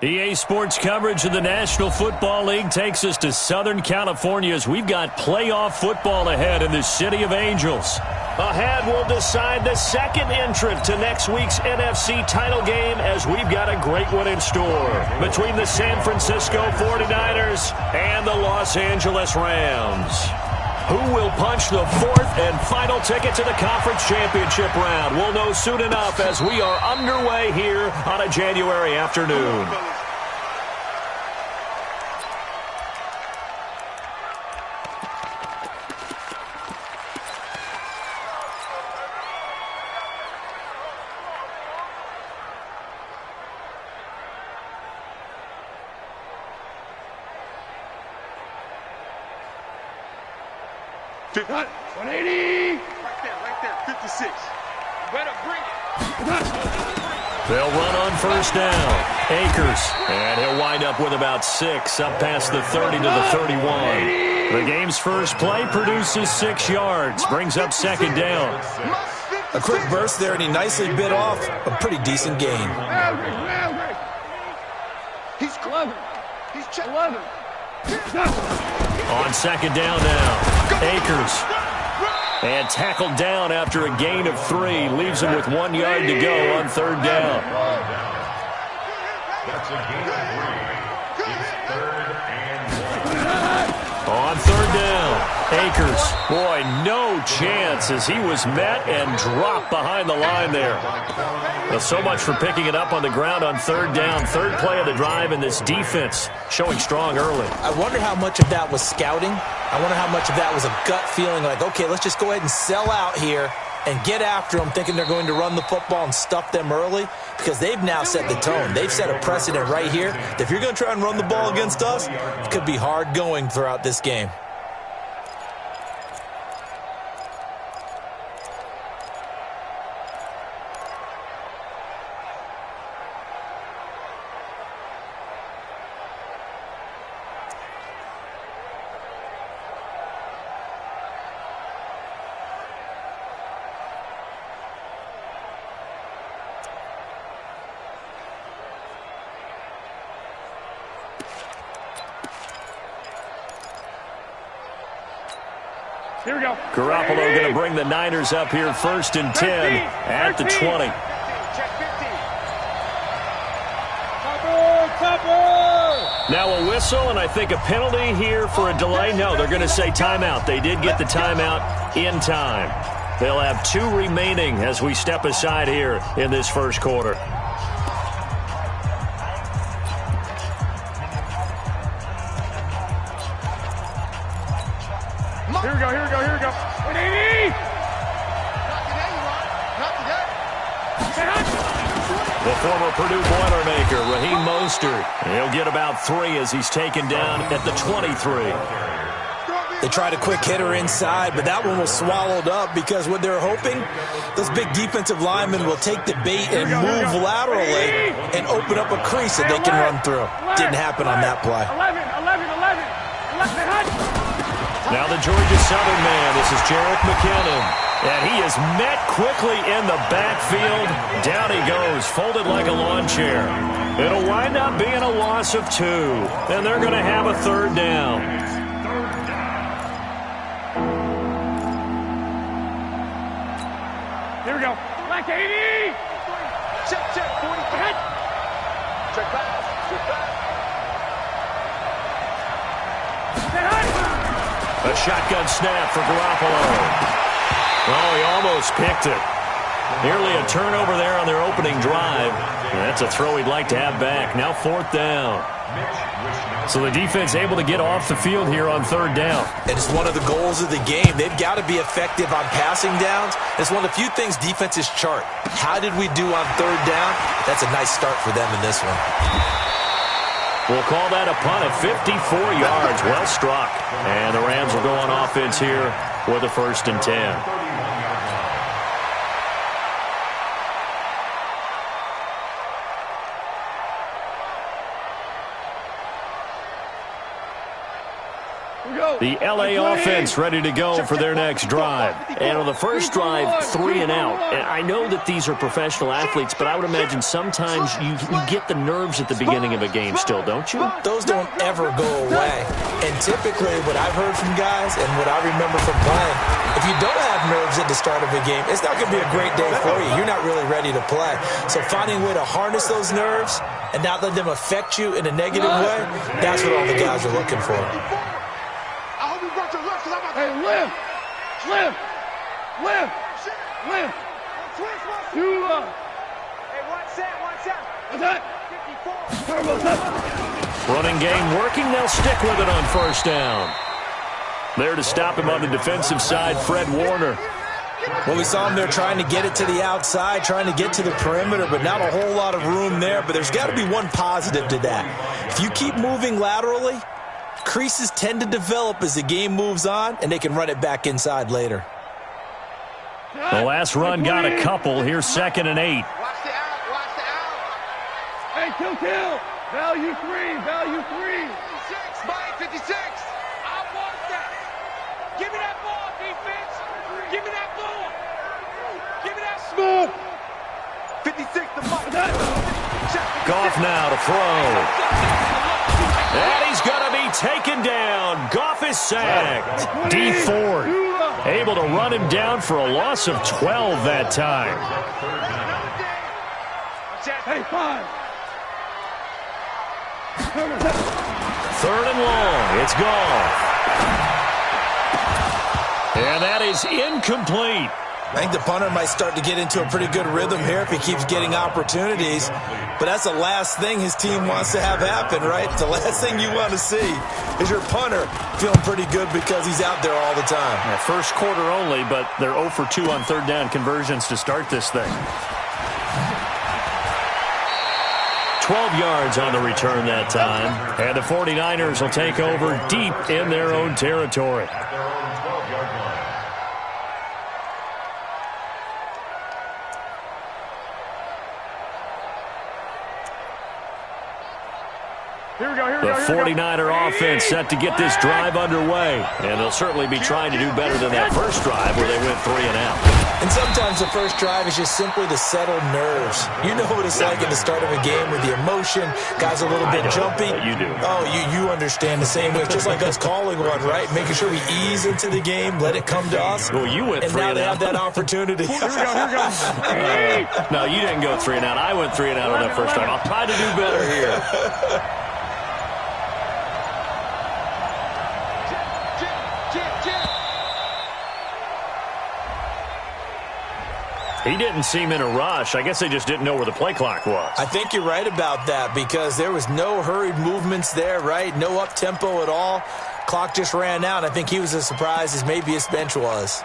EA Sports coverage of the National Football League takes us to Southern California as we've got playoff football ahead in the City of Angels. Ahead, we'll decide the second entrant to next week's NFC title game as we've got a great one in store between the San Francisco 49ers and the Los Angeles Rams. Who will punch the fourth and final ticket to the conference championship round? We'll know soon enough as we are underway here on a January afternoon. Cut. 180. Right there. 56. Better bring it. They'll run on first down. Akers. And he'll wind up with about 6 up past the 30 to the 31. The game's first play produces 6 yards. Brings up second down. A quick burst there, and he nicely bit off a pretty decent gain. He's 11. He's 11. On second down now. Akers. And tackled down after a gain of 3. Leaves him with 1 yard to go on third down. That's a gain of 3. It's third and 1. On third down. Akers. Boy, no chance as he was met and dropped behind the line there. Well, so much for picking it up on the ground on third down. Third play of the drive, and this defense showing strong early. I wonder how much of that was scouting. I wonder how much of that was a gut feeling like, okay, let's just go ahead and sell out here and get after them, thinking they're going to run the football and stuff them early, because they've now set the tone. They've set a precedent right here that if you're going to try and run the ball against us, it could be hard going throughout this game. Here we go. Garoppolo going to bring the Niners up here first and 10 at the 20. Now a whistle and I think a penalty here for a delay. No, they're going to say timeout. They did get the timeout in time. They'll have 2 remaining as we step aside here in this first quarter. Here we go. 180. The former Purdue Boilermaker, Raheem Mostert. He'll get about 3 as he's taken down at the 23. They tried a quick hitter inside, but that one was swallowed up because what they're hoping, those big defensive linemen will take the bait and move laterally and open up a crease that they can run through. Didn't happen on that play. 11. Now the Georgia Southern man, this is Jerick McKinnon. And he is met quickly in the backfield. Down he goes, folded like a lawn chair. It'll wind up being a loss of 2. And they're going to have a third down. Here we go. Black 80. Check. 40. Head. Check back. A shotgun snap for Garoppolo. Oh, he almost picked it. Nearly a turnover there on their opening drive. That's a throw he'd like to have back. Now fourth down. So the defense able to get off the field here on third down. And it's one of the goals of the game. They've got to be effective on passing downs. It's one of the few things defenses chart. How did we do on third down? That's a nice start for them in this one. We'll call that a punt of 54 yards. Well struck. And the Rams will go on offense here with a first and 10. Here we go. The L.A. offense ready to go for their next drive. And on the first drive, 3 and out. And I know that these are professional athletes, but I would imagine sometimes you get the nerves at the beginning of a game still, don't you? Those don't ever go away. And typically what I've heard from guys and what I remember from playing, if you don't have nerves at the start of a game, it's not going to be a great day for you. You're not really ready to play. So finding a way to harness those nerves and not let them affect you in a negative way, that's what all the guys are looking for. Hey, lift! Lift! Lift! Lift! You, Hey, one set. what's that? 54. Running game working. They'll stick with it on first down. There to stop him on the defensive side, Fred Warner. Well, we saw him there trying to get it to the outside, trying to get to the perimeter, but not a whole lot of room there. But there's got to be one positive to that. If you keep moving laterally, creases tend to develop as the game moves on, and they can run it back inside later. The last run got a couple. Here's 2nd and 8. Watch the out. Hey, kill! Value 3! 56, Mike, 56. I want that. Give me that ball, defense. Give me that ball. Give me that smooth. 56 to Mike. Goff now to throw. And he's going to be taken down. Goff is sacked. D. Ford able to run him down for a loss of 12 that time. Hey, 5. 3rd and long. It's Goff. And that is incomplete. I think the punter might start to get into a pretty good rhythm here if he keeps getting opportunities. But that's the last thing his team wants to have happen, right? The last thing you want to see is your punter feeling pretty good because he's out there all the time. Yeah, first quarter only, but they're 0 for 2 on 3rd down conversions to start this thing. 12 yards on the return that time. And the 49ers will take over deep in their own territory. The 49er offense set to get this drive underway. And they'll certainly be trying to do better than that first drive where they went 3 and out. And sometimes the first drive is just simply to settle nerves. You know what it's like at the start of a game with the emotion. Guys are a little bit jumpy. You do. Oh, you understand the same way. It's just like us calling one, right? Making sure we ease into the game, let it come to us. Well, you went 3 and and now out. they have that opportunity. Here we go. No, you didn't go 3 and out. I went 3 and out on that first time. I'll try to do better here. He didn't seem in a rush. I guess they just didn't know where the play clock was. I think you're right about that because there was no hurried movements there, right? No up-tempo at all. Clock just ran out. I think he was as surprised as maybe his bench was.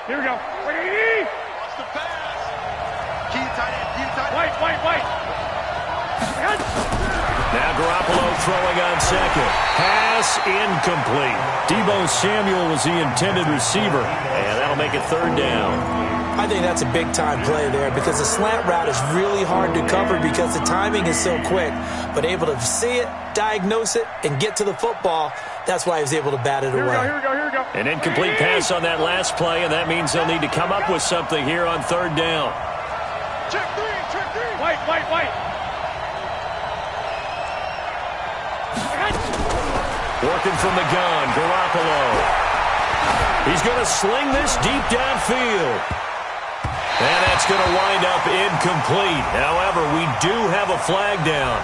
Here we go. Watch the pass. Keep tight end. White. Now Garoppolo throwing on second. Pass incomplete. Deebo Samuel was the intended receiver. And that'll make it 3rd down. I think that's a big-time play there because the slant route is really hard to cover because the timing is so quick. But able to see it, diagnose it, and get to the football, that's why he was able to bat it away. Here we go. An incomplete pass on that last play, and that means they'll need to come up with something here on 3rd down. Check three. White. Working from the gun, Garoppolo. He's going to sling this deep downfield. And that's going to wind up incomplete. However, we do have a flag down.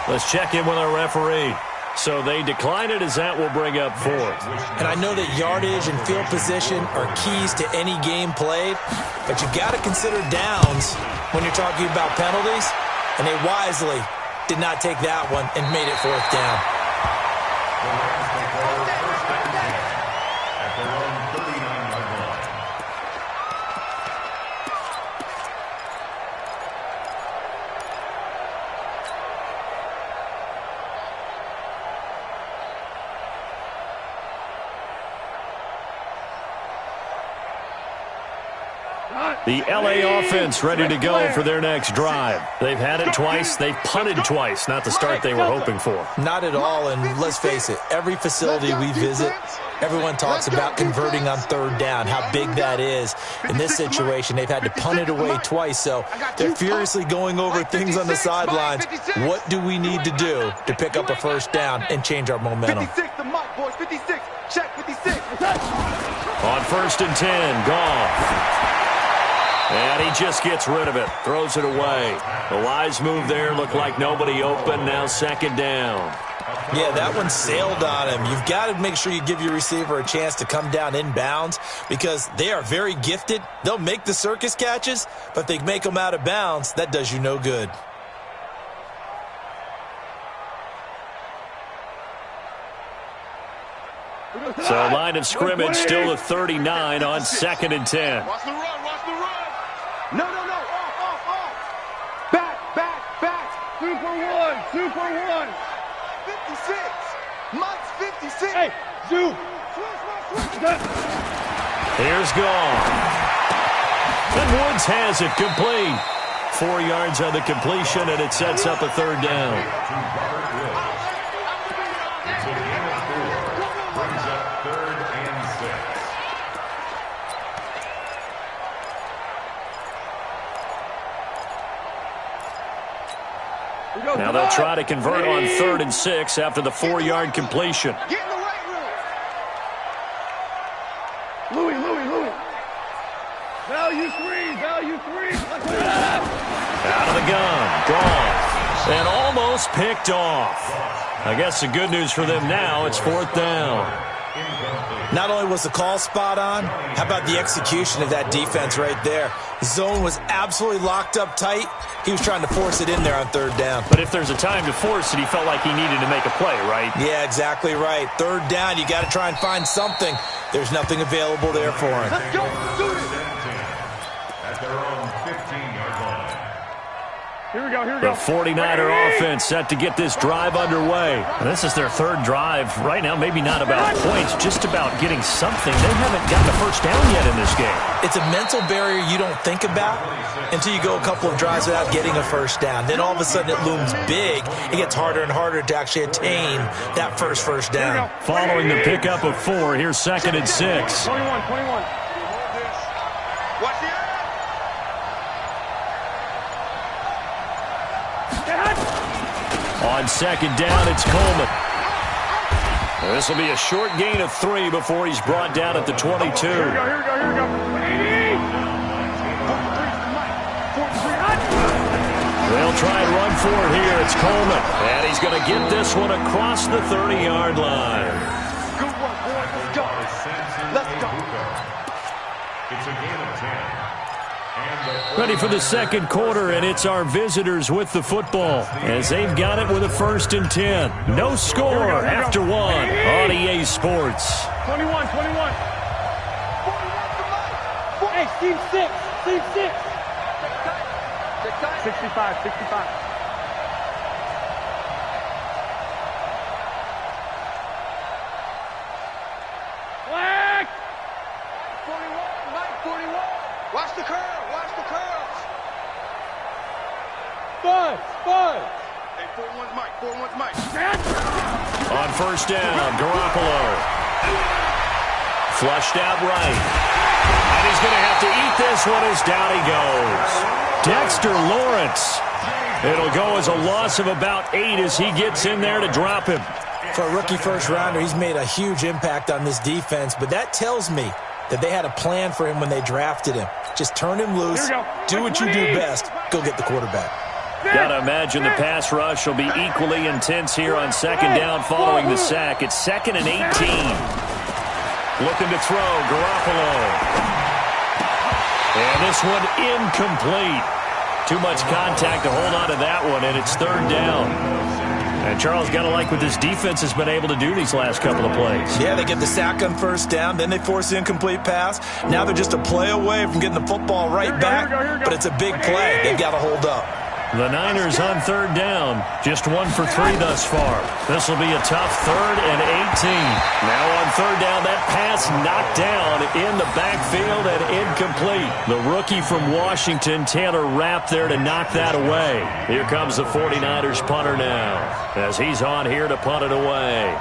Let's check in with our referee. So they decline it as that will bring up 4th. And I know that yardage and field position are keys to any game played, but you got to consider downs when you're talking about penalties, and they wisely did not take that one and made it 4th down. The LA offense ready to go for their next drive. They've had it twice. They've punted twice. Not the start they were hoping for. Not at all, and let's face it, every facility we visit, everyone talks about converting on third down, how big that is. In this situation, they've had to punt it away twice, so they're furiously going over things on the sidelines. What do we need to do to pick up a first down and change our momentum? 56, the mic, boys. 56. Check 56. On 1st and 10, Goff. And he just gets rid of it, throws it away. The wise move there, looked like nobody open, now 2nd down. Yeah, that one sailed on him. You've got to make sure you give your receiver a chance to come down inbounds because they are very gifted. They'll make the circus catches, but if they make them out of bounds, that does you no good. So line of scrimmage still at 39 on 2nd and 10. Watch the run, watch the run. No. Off. Back. Super one. 56. Mike's 56. Hey, Zoo. Switch. Here's Goff. And Woods has it complete. 4 yards on the completion, and it sets up a 3rd down. Now they'll try to convert on 3rd and 6 after the 4-yard completion. Get in the right room. Louis. Value three. Out of the gun, Goff, and almost picked off. I guess the good news for them now, it's 4th down. Not only was the call spot on, how about the execution of that defense right there? The zone was absolutely locked up tight. He was trying to force it in there on 3rd down. But if there's a time to force it, he felt like he needed to make a play, right? Yeah, exactly right. 3rd down, you got to try and find something. There's nothing available there for him. Let's go. Shoot it. At their own 15-yard line. Here we go. The 49er offense set to get this drive underway. This is their 3rd drive. Right now, maybe not about points, just about getting something. They haven't gotten a first down yet in this game. It's a mental barrier you don't think about until you go a couple of drives without getting a first down. Then all of a sudden it looms big. It gets harder and harder to actually attain that first down. Following the pickup of 4, here's 2nd and 6. 21. Watch the On 2nd down, it's Coleman. This will be a short gain of 3 before he's brought down at the 22. Here we go. They'll try and run for it here. It's Coleman. And he's going to get this one across the 30-yard line. Good work, boys. Let's go. It's a gain of 10. Ready for the 2nd quarter, and it's our visitors with the football as they've got it with a 1st and 10. No score after 1 on EA Sports. 21. Hey, Steve 6. 65. Black. 41, Mike 41. Watch the curls. Spud. Hey, 41's Mike. On 1st down, Garoppolo. Flushed out right. And he's going to have to eat this one as down he goes. Dexter Lawrence. It'll go as a loss of about 8 as he gets in there to drop him. For a rookie first-rounder, he's made a huge impact on this defense, but that tells me that they had a plan for him when they drafted him. Just turn him loose, do what you do best, go get the quarterback. Got to imagine the pass rush will be equally intense here on 2nd down following the sack. It's 2nd and 18. Looking to throw, Garoppolo. And this one incomplete. Too much contact to hold on to that one, and it's 3rd down. And Charles, got to like what this defense has been able to do these last couple of plays. Yeah, they get the sack on 1st down, then they force the incomplete pass. Now they're just a play away from getting the football right back, but it's a big play. They've got to hold up. The Niners on third down. Just 1 for 3 thus far. This will be a tough 3rd and 18. Now on third down, that pass knocked down in the backfield and incomplete. The rookie from Washington, Taylor Rapp, there to knock that away. Here comes the 49ers punter now as he's on here to punt it away.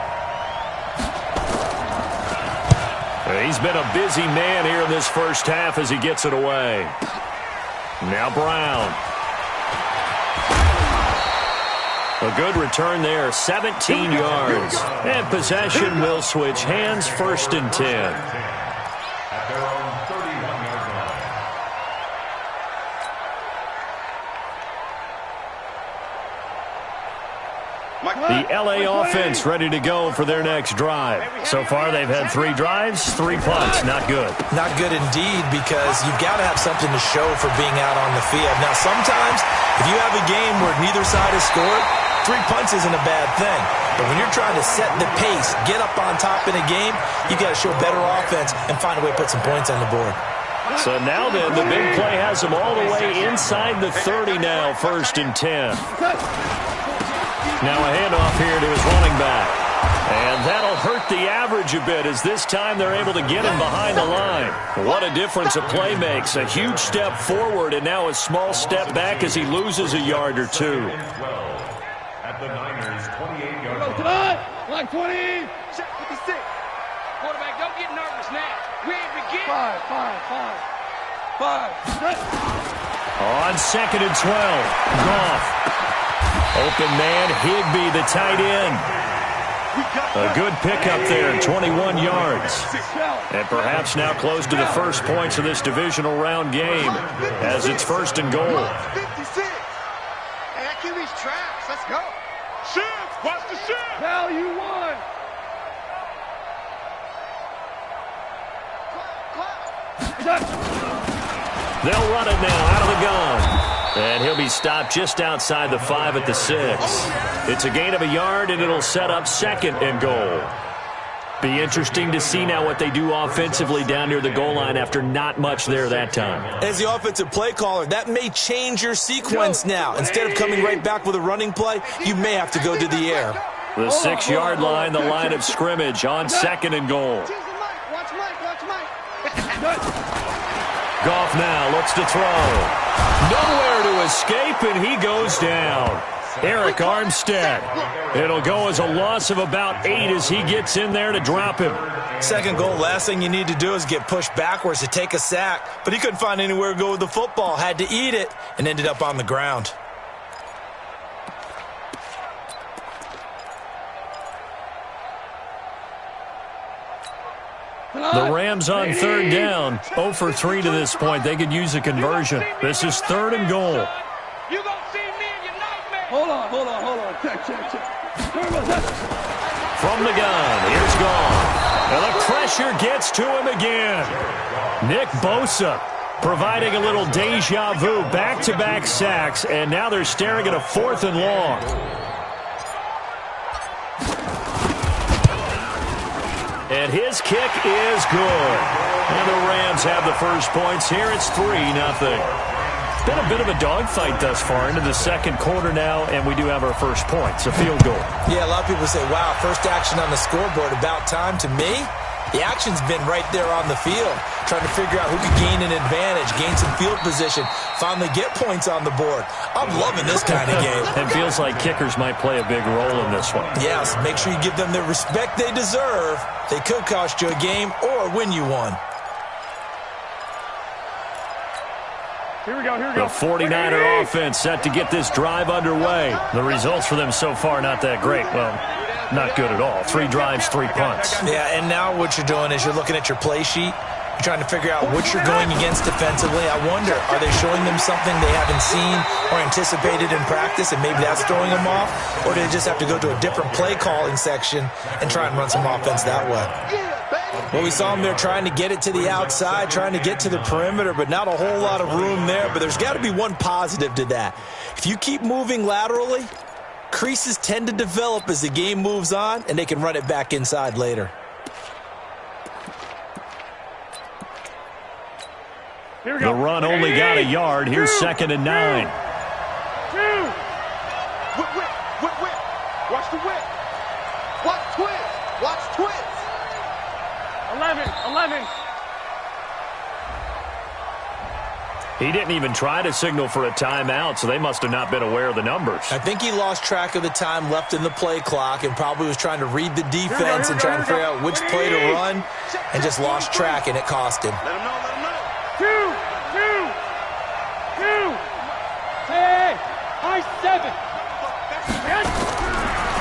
He's been a busy man here in this first half as he gets it away. Now Brown. A good return there, 17 yards. And possession will switch hands, 1st and 10. At their own 31-yard line. The LA offense ready to go for their next drive. So far, they've had 3 drives, 3 punts. Not good. Not good indeed, because you've got to have something to show for being out on the field. Now, sometimes, if you have a game where neither side has scored, 3 punts isn't a bad thing. But when you're trying to set the pace, get up on top in a game, you got to show better offense and find a way to put some points on the board. So now then, the big play has them all the way inside the 30 now, 1st and 10. Now a handoff here to his running back. And that'll hurt the average a bit as this time they're able to get him behind the line. What a difference a play makes. A huge step forward and now a small step back as he loses a yard or 2. At the Niners' 28-yard line. Like 20. Check 56. Quarterback, don't get nervous now. We ain't begin. 5. On 2nd and 12. Goff. Open man, Higbee, the tight end. A good pickup there, 21 yards. And perhaps now close to the first points of this divisional round game as it's 1st and goal. 56. Hey, that QB's traps. Let's go. Shift. Watch the shift. Now you won. They'll run it now out of the gun. And he'll be stopped just outside the 5 at the 6. It's a gain of a yard, and it'll set up 2nd and goal. Be interesting to see now what they do offensively down near the goal line after not much there that time. As the offensive play caller, that may change your sequence now. Instead of coming right back with a running play, you may have to go to the air. The 6-yard line, the line of scrimmage on 2nd and goal. Watch Mike. Goff now looks to throw. Nowhere to escape, and he goes down. Eric Armstead. It'll go as a loss of about 8 as he gets in there to drop him. 2nd goal, last thing you need to do is get pushed backwards to take a sack. But he couldn't find anywhere to go with the football, had to eat it, and ended up on the ground. The Rams on 3rd down. 0 for 3 to this point. They could use a conversion. This is 3rd and goal. You gonna see me in your nightmare. Hold on. Check. From the gun, here's Goff. And the pressure gets to him again. Nick Bosa providing a little deja vu. Back-to-back sacks, and now they're staring at a 4th and long. And his kick is good. And the Rams have the first points here. It's 3-0. Been a bit of a dogfight thus far into the 2nd quarter now, and we do have our first points, a field goal. Yeah, a lot of people say, wow, first action on the scoreboard, about time. To me, the action's been right there on the field, trying to figure out who could gain an advantage, gain some field position, finally get points on the board. I'm loving this kind of game. It feels like kickers might play a big role in this one. Yes, make sure you give them the respect they deserve. They could cost you a game or win you one. Here we go. The 49er offense set to get this drive underway. The results for them so far not that great. Well, not good at all. 3 drives, 3 punts. Yeah, and now what you're doing is you're looking at your play sheet. You're trying to figure out what you're going against defensively. I wonder, are they showing them something they haven't seen or anticipated in practice, and maybe that's throwing them off? Or do they just have to go to a different play calling section and try and run some offense that way? Well, we saw them there trying to get it to the outside, trying to get to the perimeter, but not a whole lot of room there. But there's got to be one positive to that. If you keep moving laterally, creases tend to develop as the game moves on, and they can run it back inside later. The run only got a yard. Here's 2nd and 9. Whip, whip, whip, whip. Watch the whip. Watch twins. Watch twins. 11. He didn't even try to signal for a timeout, so they must have not been aware of the numbers. I think he lost track of the time left in the play clock and probably was trying to read the defense and trying to figure out which play to run and just lost track, and it cost him. Let him know. Two. Hey, high 7.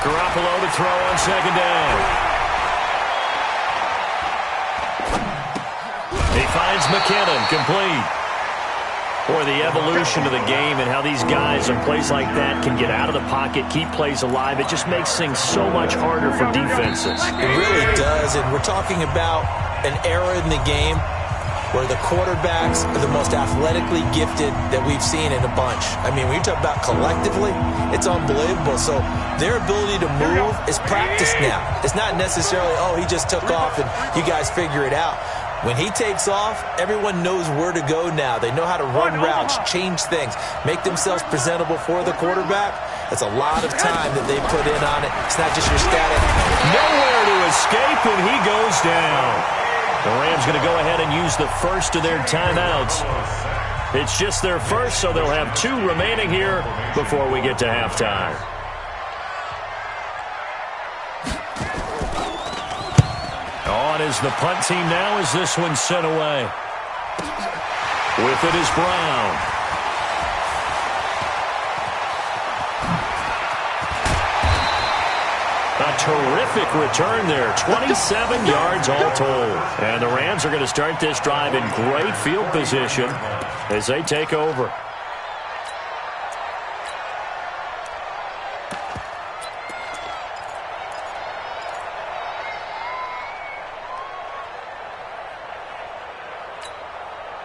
Garoppolo to throw on second down. He finds McKinnon, complete. Boy, the evolution of the game and how these guys in plays like that can get out of the pocket, keep plays alive, it just makes things so much harder for defenses. It really does, and we're talking about an era in the game where the quarterbacks are the most athletically gifted that we've seen in a bunch. I mean, when you talk about collectively, it's unbelievable. So their ability to move is practiced now. It's not necessarily, oh, he just took off and you guys figure it out. When he takes off, everyone knows where to go now. They know how to run routes, change things, make themselves presentable for the quarterback. That's a lot of time that they put in on it. It's not just your static. Nowhere to escape, and he goes down. The Rams going to go ahead and use the first of their timeouts. It's just their first, so they'll have 2 remaining here before we get to halftime. On is the punt team now as this one's sent away. With it is Brown. A terrific return there. 27 yards all told. And the Rams are going to start this drive in great field position as they take over.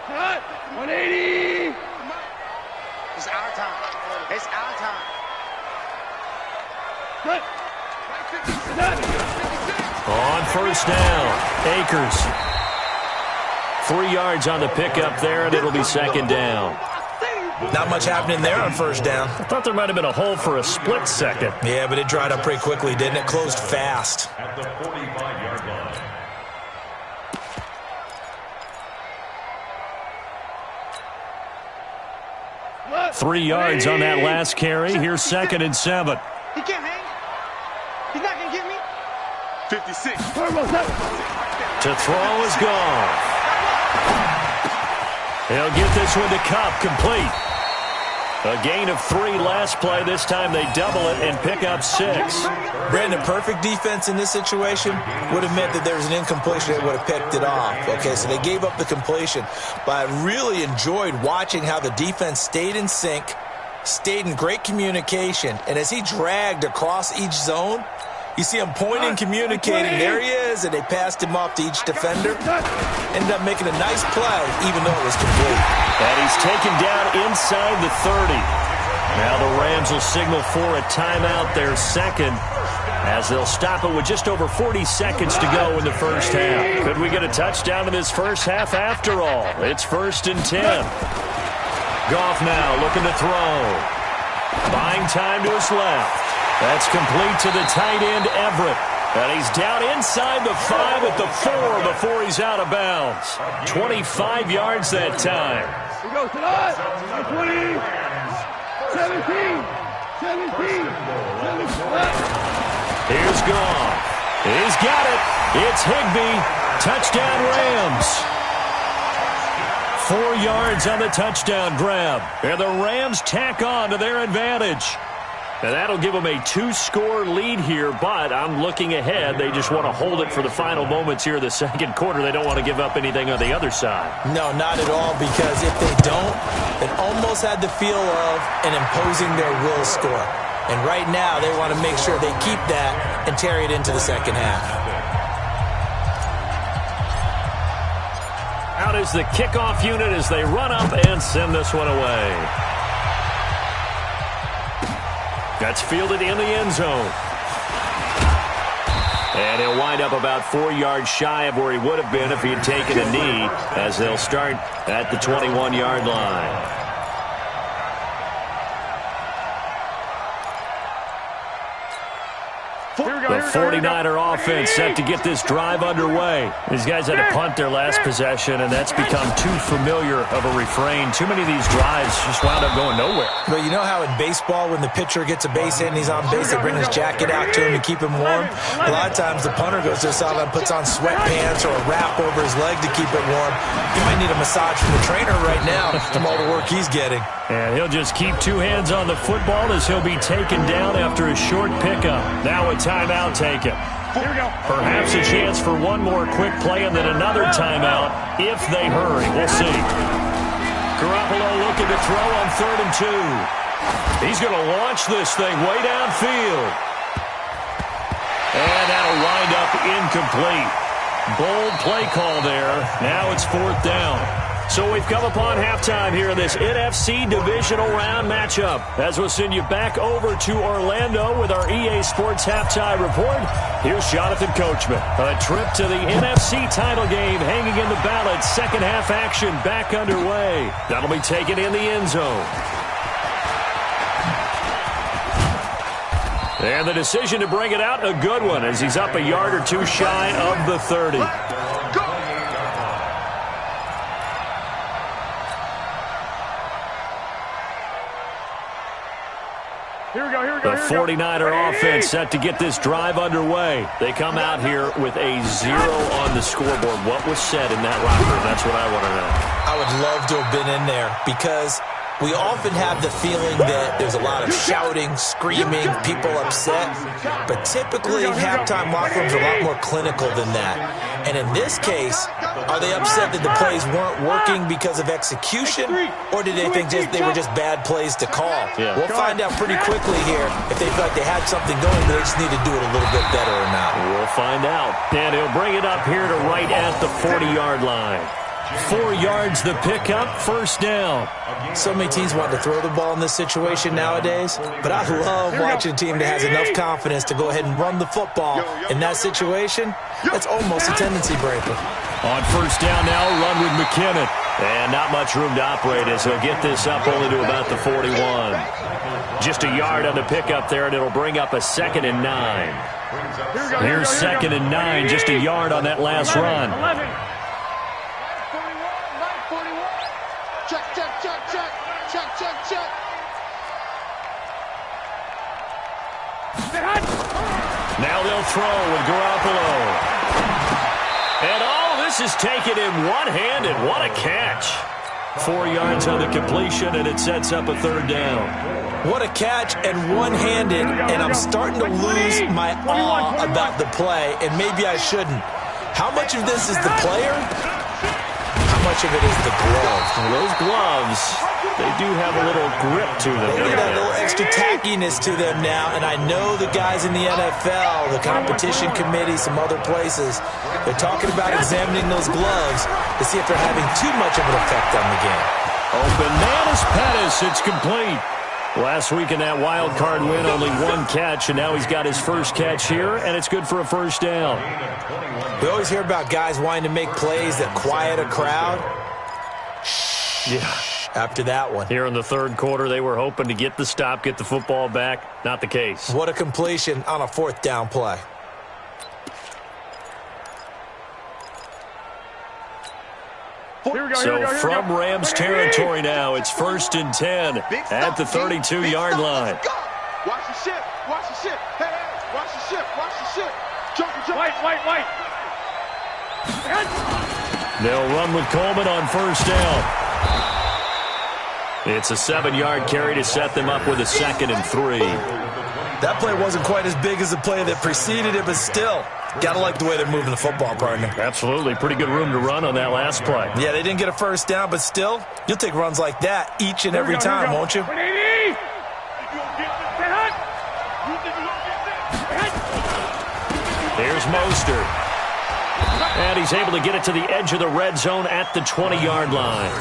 Cut. 180. It's our time. It's our time. Cut. On first down, Akers. 3 yards on the pickup there, and it'll be second down. Not much happening there on first down. I thought there might have been a hole for a split second. Yeah, but it dried up pretty quickly, didn't it? Closed fast. At the 45-yard line. 3 yards on that last carry. Here's 2nd and 7. He can't hang. He's not going to get me. 56. To throw is gone. He'll get this one to Cup, complete. A gain of 3 last play. This time they double it and pick up 6. Brandon, perfect defense in this situation would have meant that there was an incompletion that would have picked it off. Okay, so they gave up the completion. But I really enjoyed watching how the defense stayed in sync, stayed in great communication, and as he dragged across each zone, you see him pointing, communicating. There he is, and they passed him off to each defender. Ended up making a nice play, even though it was complete. And he's taken down inside the 30. Now the Rams will signal for a timeout, their second, as they'll stop it with just over 40 seconds to go in the first half. Could we get a touchdown in this first half after all? It's 1st and 10. Goff now looking to throw. Buying time to his left. That's complete to the tight end, Everett. And he's down inside the 5 at the 4 before he's out of bounds. 25 yards that time. He goes to us. 20. 17. Here's Goff. He's got it. It's Higbee. Touchdown Rams. 4 yards on the touchdown grab. And the Rams tack on to their advantage. And that'll give them a 2-score lead here, but I'm looking ahead. They just want to hold it for the final moments here of the second quarter. They don't want to give up anything on the other side. No, not at all, because if they don't, it almost had the feel of an imposing their will score. And right now, they want to make sure they keep that and carry it into the second half. Out is the kickoff unit as they run up and send this one away. That's fielded in the end zone. And he'll wind up about 4 yards shy of where he would have been if he had taken a knee, as they'll start at the 21-yard line. 49er offense set to get this drive underway. These guys had to punt their last possession, and that's become too familiar of a refrain. Too many of these drives just wound up going nowhere. Well, you know how in baseball, when the pitcher gets a base hit and he's on base, they bring his jacket out to him to keep him warm? A lot of times the punter goes to the sideline, puts on sweatpants or a wrap over his leg to keep it warm. He might need a massage from the trainer right now from all the work he's getting. And he'll just keep two hands on the football as he'll be taken down after a short pickup. Now a timeout taken. Perhaps a chance for one more quick play and then another timeout if they hurry. We'll see. Garoppolo looking to throw on 3rd and 2. He's going to launch this thing way downfield. And that'll wind up incomplete. Bold play call there. Now it's 4th down. So we've come upon halftime here in this NFC Divisional Round matchup. As we'll send you back over to Orlando with our EA Sports Halftime Report, here's Jonathan Coachman. A trip to the NFC title game hanging in the balance. Second half action back underway. That'll be taken in the end zone. And the decision to bring it out, a good one, as he's up a yard or two shy of the 30. The 49er offense set to get this drive underway. They come out here with a 0 on the scoreboard. What was said in that locker room? That's what I want to know. I would love to have been in there because we often have the feeling that there's a lot of shouting, screaming, people upset. But typically, halftime locker rooms are a lot more clinical than that. And in this case, are they upset that the plays weren't working because of execution? Or did they think they were just bad plays to call? Yeah. We'll find out pretty quickly here if they feel like they had something going, but they just need to do it a little bit better or not. We'll find out. And he'll bring it up here to right at the 40-yard line. 4 yards the pickup, 1st down. So many teams want to throw the ball in this situation nowadays, but I love watching a team that has enough confidence to go ahead and run the football. In that situation, that's almost a tendency breaker. On 1st down now, run with McKinnon. And not much room to operate as he'll get this up only to about the 41. Just a yard on the pickup there, and it'll bring up a 2nd and 9. Here's 2nd and 9, just a yard on that last run. Now they'll throw with Garoppolo. And all this is taken in one-handed. What a catch. 4 yards on the completion, and it sets up a 3rd down. What a catch and one-handed, and I'm starting to lose my awe about the play, and maybe I shouldn't. How much of this is the player? How much of it is the glove? Well, those gloves, they do have a little grip to them. They got a little extra tackiness to them now, and I know the guys in the NFL, the competition committee, some other places, they're talking about examining those gloves to see if they're having too much of an effect on the game. Open man is Pettis. It's complete. Last week in that wild card win, only 1 catch, and now he's got his first catch here, and it's good for a 1st down. We always hear about guys wanting to make plays that quiet a crowd. Yeah. After that one. Here in the 3rd quarter, they were hoping to get the stop, get the football back. Not the case. What a completion on a 4th down play. So from Rams territory now, it's 1st and 10 at the 32-yard line. Watch the ship. Watch the ship. Hey, hey. Watch the ship. Watch the ship. Jump. White. They'll run with Coleman on 1st down. It's a 7-yard carry to set them up with a 2nd and 3. That play wasn't quite as big as the play that preceded it, but still, gotta like the way they're moving the football, partner. Absolutely. Pretty good room to run on that last play. Yeah, they didn't get a 1st down, but still, you'll take runs like that each and every time, won't you? Here's Mostert. And he's able to get it to the edge of the red zone at the 20-yard line.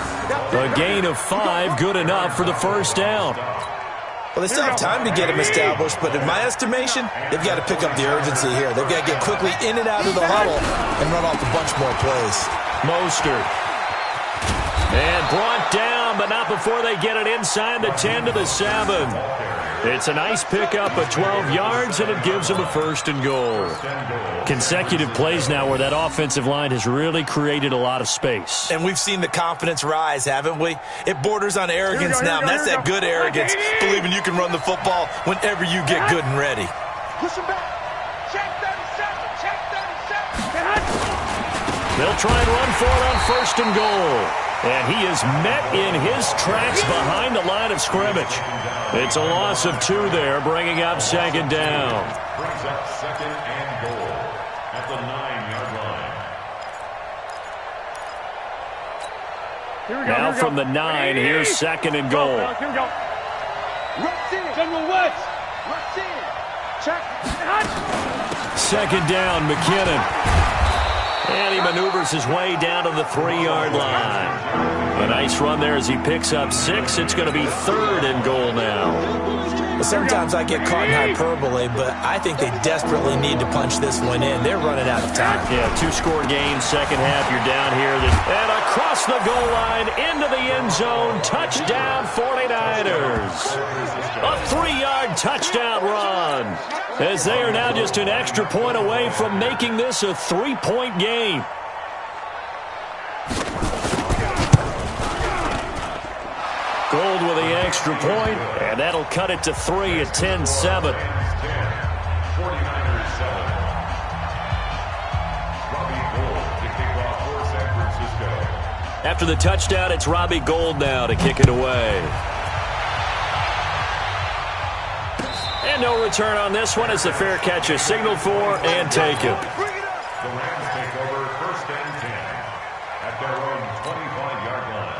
A gain of 5, good enough for the 1st down. Well, they still have time to get him established, but in my estimation, they've got to pick up the urgency here. They've got to get quickly in and out of the huddle and run off a bunch more plays. Mostert. And brought down, but not before they get it inside the 10 to the 7. It's a nice pickup of 12 yards, and it gives them a 1st and goal. Consecutive plays now where that offensive line has really created a lot of space. And we've seen the confidence rise, haven't we? It borders on arrogance now, and that's that good arrogance, believing you can run the football whenever you get good and ready. Push him back. Check 37. Check 37. They'll try and run for it on 1st and goal. And he is met in his tracks behind the line of scrimmage. It's a loss of 2 there, bringing up 2nd down. Brings up 2nd and goal at the 9-yard line. Now from the 9, here's 2nd and goal. Here we go. Ruts in. General Woods. Ruts in. Check. 2nd down, McKinnon. And he maneuvers his way down to the 3-yard line. A nice run there as he picks up 6. It's going to be 3rd and goal now. Well, sometimes I get caught in hyperbole, but I think they desperately need to punch this one in. They're running out of time. Yeah, 2-score game, second half. You're down here. And across the goal line, into the end zone. Touchdown, 49ers. A 3-yard touchdown run. As they are now just an extra point away from making this a 3-point game. Gold with the extra point, and that'll cut it to 3 at 10-7. 49ers 7. Robbie Gould to kick off for San Francisco. After the touchdown, it's Robbie Gould now to kick it away. And no return on this one as the fair catch is signaled for and taken. The Rams take over 1st and 10 at their own 25-yard line.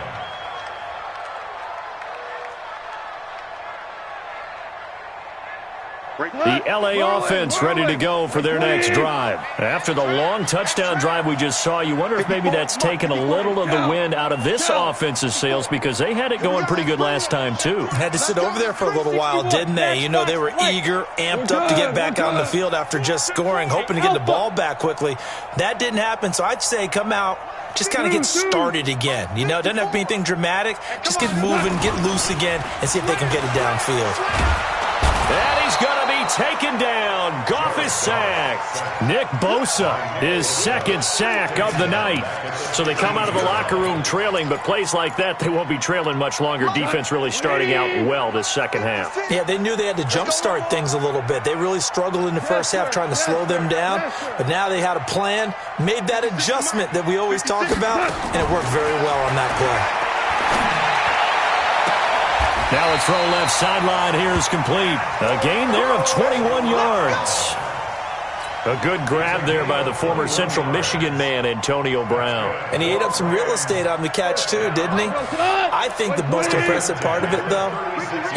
The LA offense ready to go for their next drive. After the long touchdown drive we just saw, you wonder if maybe that's taken a little of the wind out of this offense's sails because they had it going pretty good last time too. Had to sit over there for a little while, didn't they? You know, they were eager, amped up to get back on the field after just scoring, hoping to get the ball back quickly. That didn't happen, so I'd say come out, just kind of get started again. You know, it doesn't have to be anything dramatic. Just get moving, get loose again, and see if they can get it downfield. And he's going to be taken down. Goff is sacked. Nick Bosa, his 2nd sack of the night. So they come out of the locker room trailing, but plays like that, they won't be trailing much longer. Defense really starting out well this second half. Yeah, they knew they had to jumpstart things a little bit. They really struggled in the first half trying to slow them down, but now they had a plan, made that adjustment that we always talk about, and it worked very well on that play. Now a throw left sideline here is complete. A gain there of 21 yards. A good grab there by the former Central Michigan man, Antonio Brown. And he ate up some real estate on the catch too, didn't he? I think the most impressive part of it, though,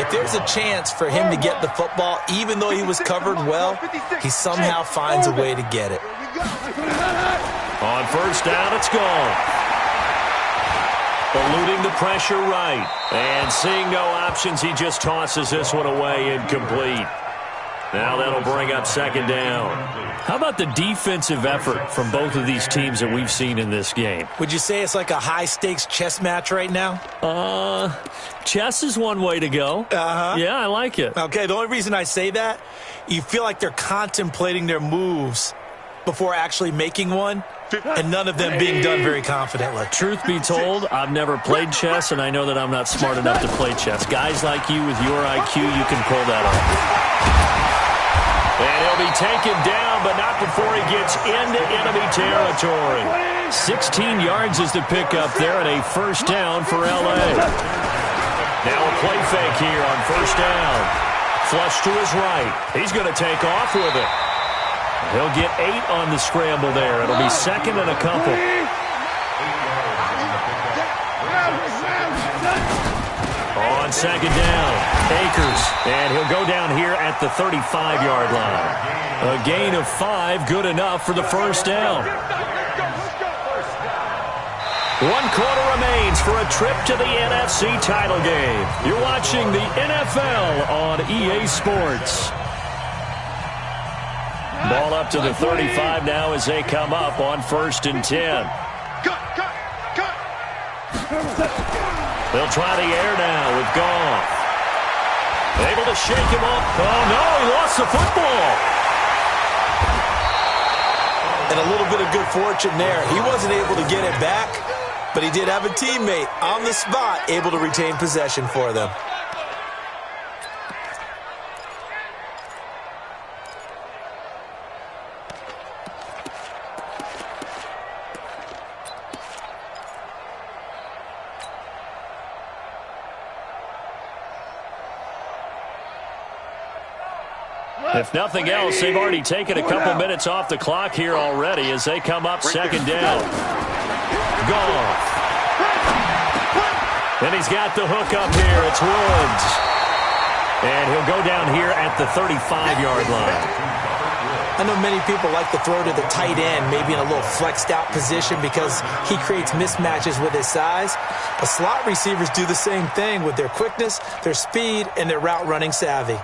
if there's a chance for him to get the football, even though he was covered well, he somehow finds a way to get it. On 1st down, it's gone. Eluding the pressure right. And seeing no options, he just tosses this one away incomplete. Now that'll bring up 2nd down. How about the defensive effort from both of these teams that we've seen in this game? Would you say it's like a high-stakes chess match right now? Chess is one way to go. Uh-huh. Yeah, I like it. Okay, the only reason I say that, you feel like they're contemplating their moves before actually making one, and none of them being done very confidently. Truth be told, I've never played chess, and I know that I'm not smart enough to play chess. Guys like you with your IQ, you can pull that off. And he'll be taken down, but not before he gets into enemy territory. 16 yards is the pickup there, and a 1st down for L.A. Now a play fake here on 1st down. Flush to his right. He's going to take off with it. He'll get 8 on the scramble there. It'll be 2nd and a couple. On 2nd down, Akers. And he'll go down here at the 35-yard line. A gain of 5, good enough for the 1st down. 1 quarter remains for a trip to the NFC title game. You're watching the NFL on EA Sports. Ball up to the 35 now as they come up on 1st and 10. They'll try the air now with Goff. Able to shake him off. Oh, no, he lost the football. And a little bit of good fortune there. He wasn't able to get it back, but he did have a teammate on the spot able to retain possession for them. If nothing else, they've already taken a couple minutes off the clock here already as they come up second down. Goff. And he's got the hook up here. It's Woods. And he'll go down here at the 35-yard line. I know many people like to throw to the tight end, maybe in a little flexed out position because he creates mismatches with his size. But slot receivers do the same thing with their quickness, their speed, and their route running savvy.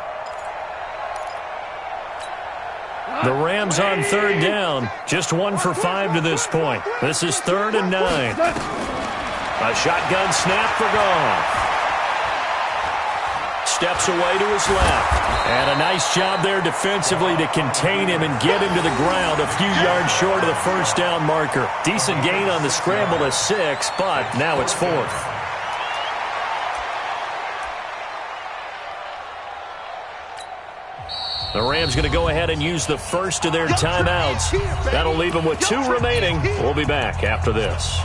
The Rams on third down. Just 1 for 5 to this point. This is 3rd and 9. A shotgun snap for Goff. Steps away to his left. And a nice job there defensively to contain him and get him to the ground a few yards short of the first down marker. Decent gain on the scramble to 6, but now it's 4th. The Rams going to go ahead and use the first of their timeouts. That'll leave them with 2 remaining. We'll be back after this.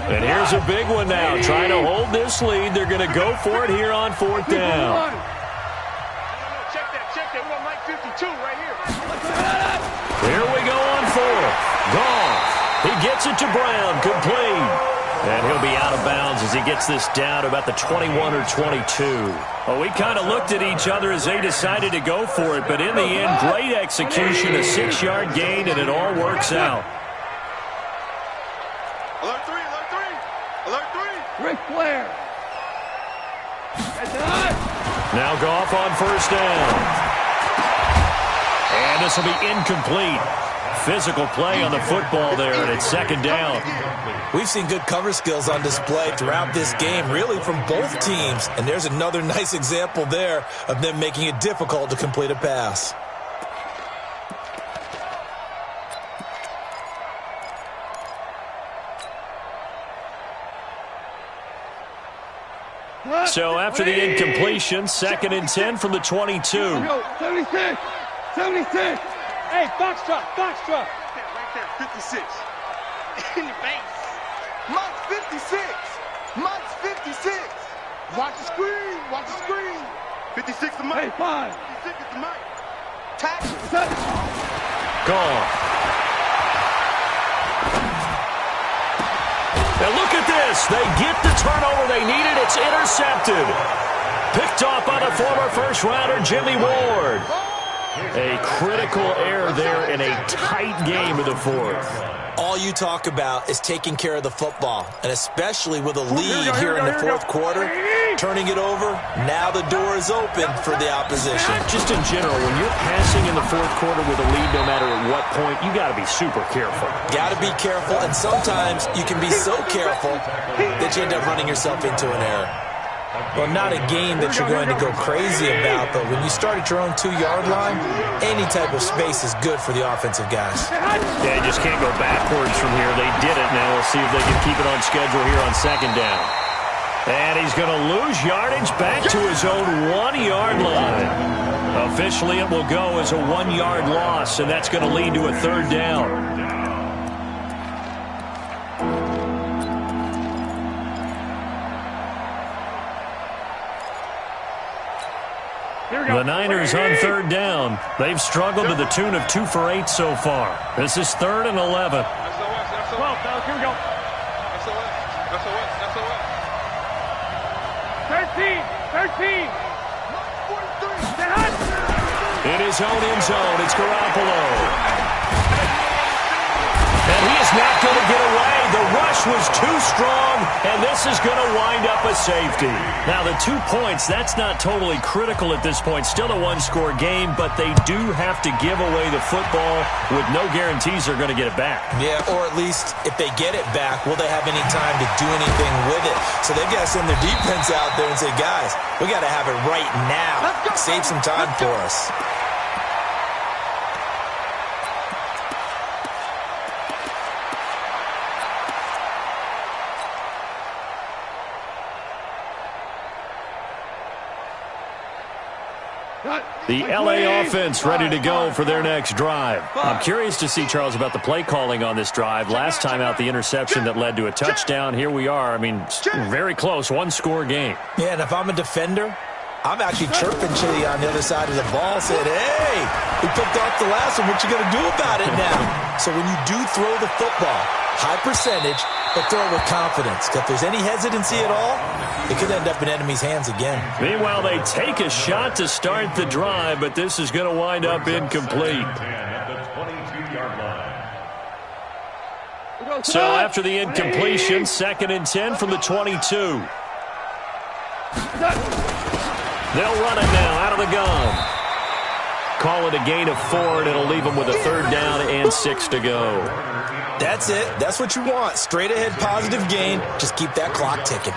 And here's a big one now. Trying to hold this lead. They're going to go for it here on 4th down. Here we go on 4th. Goff. He gets it to Brown. Complete. And he'll be out of bounds as he gets this down to about the 21 or 22. Well, we kind of looked at each other as they decided to go for it, but in the end, great execution, a 6-yard gain, and it all works out. Alert 3, alert 3, alert 3. Ric Flair. Now Goff on first down. And this will be incomplete. Physical play on the football there, and it's 2nd down. We've seen good cover skills on display throughout this game, really from both teams. And there's another nice example there of them making it difficult to complete a pass. So after the incompletion, 2nd and 10 from the 22. 76. 76. Hey, box truck, box truck. Right there, 56. In the face. Monk's 56. Monk's 56. Watch the screen, watch the screen. 56 to Mike. Hey, 5. 56 is to Mike. Tackle. Gone. Now look at this. They get the turnover they needed. It's intercepted. Picked off by the former first-rounder Jimmy Ward. A critical error there in a tight game of the 4th. All you talk about is taking care of the football, and especially with a lead here in the 4th quarter, turning it over, now the door is open for the opposition. Just in general, when you're passing in the 4th quarter with a lead, no matter at what point, you got to be super careful. Got to be careful, and sometimes you can be so careful that you end up running yourself into an error. Well, not a game that you're going to go crazy about, but when you start at your own 2-yard line, any type of space is good for the offensive guys. They just can't go backwards from here. They did it. Now we'll see if they can keep it on schedule here on 2nd down. And he's going to lose yardage back to his own 1-yard line. Officially, it will go as a 1-yard loss, and that's going to lead to a 3rd down. The Niners on 3rd down. They've struggled to the tune of 2 for 8 so far. This is 3rd and 11. Come on, fellas, here we go. SOS. 13. In his own end zone, it's Garoppolo. And he is not going to get away. The rush was too strong, and this is going to wind up a safety. Now, the 2 points, that's not totally critical at this point. Still a one-score game, but they do have to give away the football with no guarantees they're going to get it back. Yeah, or at least if they get it back, will they have any time to do anything with it? So they've got to send their defense out there and say, guys, we got to have it right now. Save some time for us. The L.A. offense ready to go for their next drive. I'm curious to see, Charles, about the play calling on this drive. Last time out, the interception that led to a touchdown. Here we are. I mean, very close, one-score game. Yeah, and if I'm a defender, I'm actually chirping Chili on the other side of the ball, saying, hey, we picked off the last one. What you going to do about it now? So when you do throw the football, high percentage, but throw it with confidence. If there's any hesitancy at all, it could end up in enemy's hands again. Meanwhile, they take a shot to start the drive, but this is going to wind up incomplete. So after the incompletion, 2nd and 10 from the 22. They'll run it now out of the gun. Call it a gain of 4, and it'll leave them with a 3rd down and 6 to go. That's it. That's what you want. Straight ahead positive gain. Just keep that clock ticking.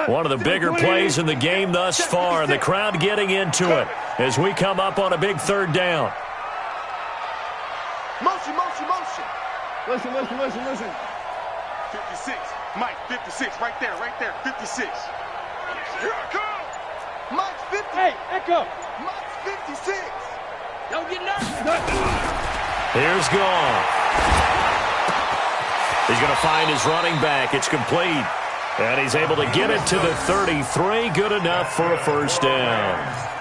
One of the bigger plays in the game thus far, and the crowd getting into it as we come up on a big 3rd down. Motion, motion, motion. Listen. 56. Mike, 56. Right there, 56. Here I come. Mike's 50. Hey, Echo. Mike's 56. Don't get nervous. Here's Goff. He's going to find his running back. It's complete. And he's able to get it to the 33. Good enough for a 1st down.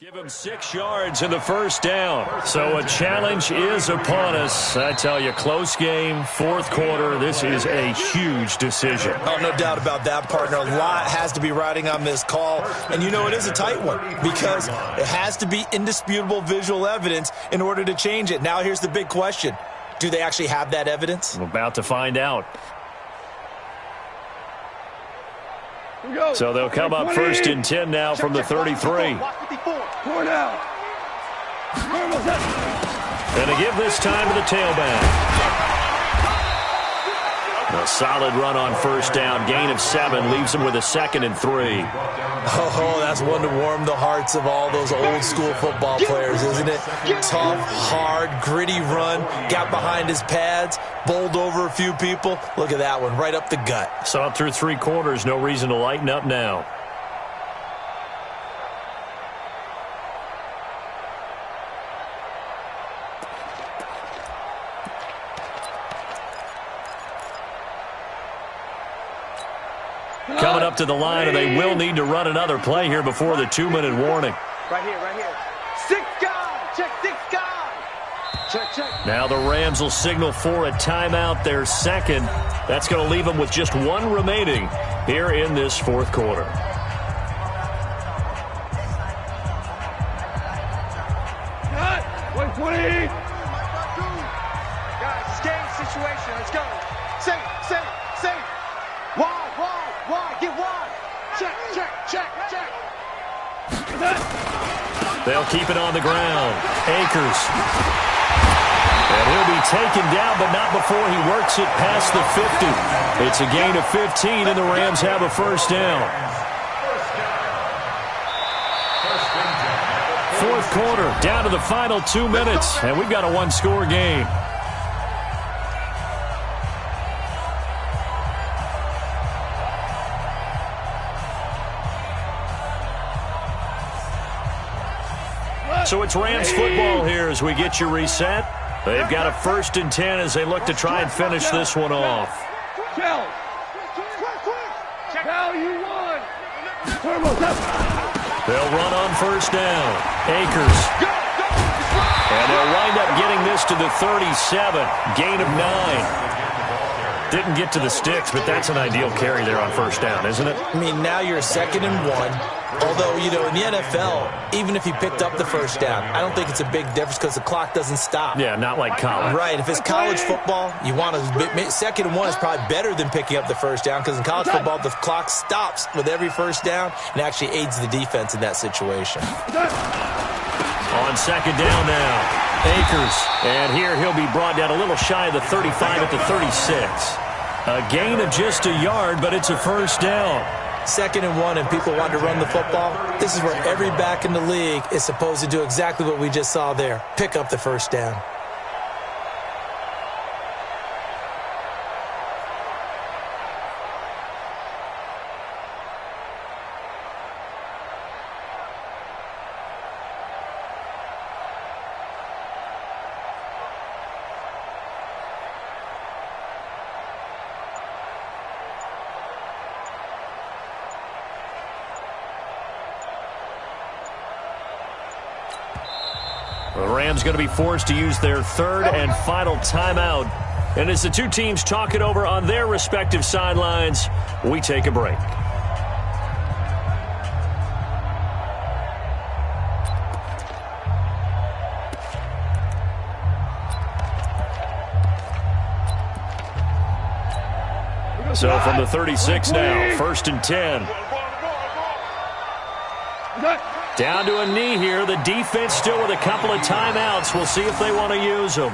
Give him 6 yards in the 1st down. So a challenge is upon us. I tell you, close game, 4th quarter. This is a huge decision. Oh, no doubt about that, partner. A lot has to be riding on this call. And you know it is a tight one because it has to be indisputable visual evidence in order to change it. Now here's the big question. Do they actually have that evidence? I'm about to find out. So they'll come up 1st and 10 now from the 33. 4 down. And to give this time to the tailback. A solid run on 1st down. Gain of 7 leaves him with a 2nd and 3. Oh, that's one to warm the hearts of all those old school football players, isn't it? Tough, hard, gritty run. Got behind his pads, bowled over a few people. Look at that one, right up the gut. Saw it through 3 quarters. No reason to lighten up now. Coming up to the line, and they will need to run another play here before the 2-minute warning. Right here. 6 guys. Check 6 guys. Check. Now the Rams will signal for a timeout, their 2nd. That's going to leave them with just 1 remaining here in this 4th quarter. Cut. 120. Guys, it's game situation. Let's go. Safe. Wide. Get wide. Check. They'll keep it on the ground. Akers. And he'll be taken down, but not before he works it past the 50. It's a gain of 15, and the Rams have a 1st down. 4th quarter, down to the final 2 minutes, and we've got a 1-score game. So it's Rams football here as we get you reset. They've got a 1st and 10 as they look to try and finish this one off. Cal, you won. They'll run on 1st down. Akers. And they'll wind up getting this to the 37. Gain of 9. Didn't get to the sticks, but that's an ideal carry there on first down, isn't it? I mean, now you're 2nd and 1. Although, you know, in the NFL, even if he picked up the first down, I don't think it's a big difference because the clock doesn't stop. Yeah, not like college. Right. If it's college football, you want to 2nd and 1 is probably better than picking up the first down because in college football, the clock stops with every first down and actually aids the defense in that situation. On 2nd down now. Akers, and here he'll be brought down a little shy of the 35 at the 36. A gain of just a yard, but it's a first down. 2nd and 1, and people want to run the football. This is where every back in the league is supposed to do exactly what we just saw there. Pick up the first down. The Rams going to be forced to use their 3rd and final timeout. And as the two teams talk it over on their respective sidelines, we take a break. So from the 36 now, 1st and 10. Down to a knee here. The defense still with a couple of timeouts. We'll see if they want to use them.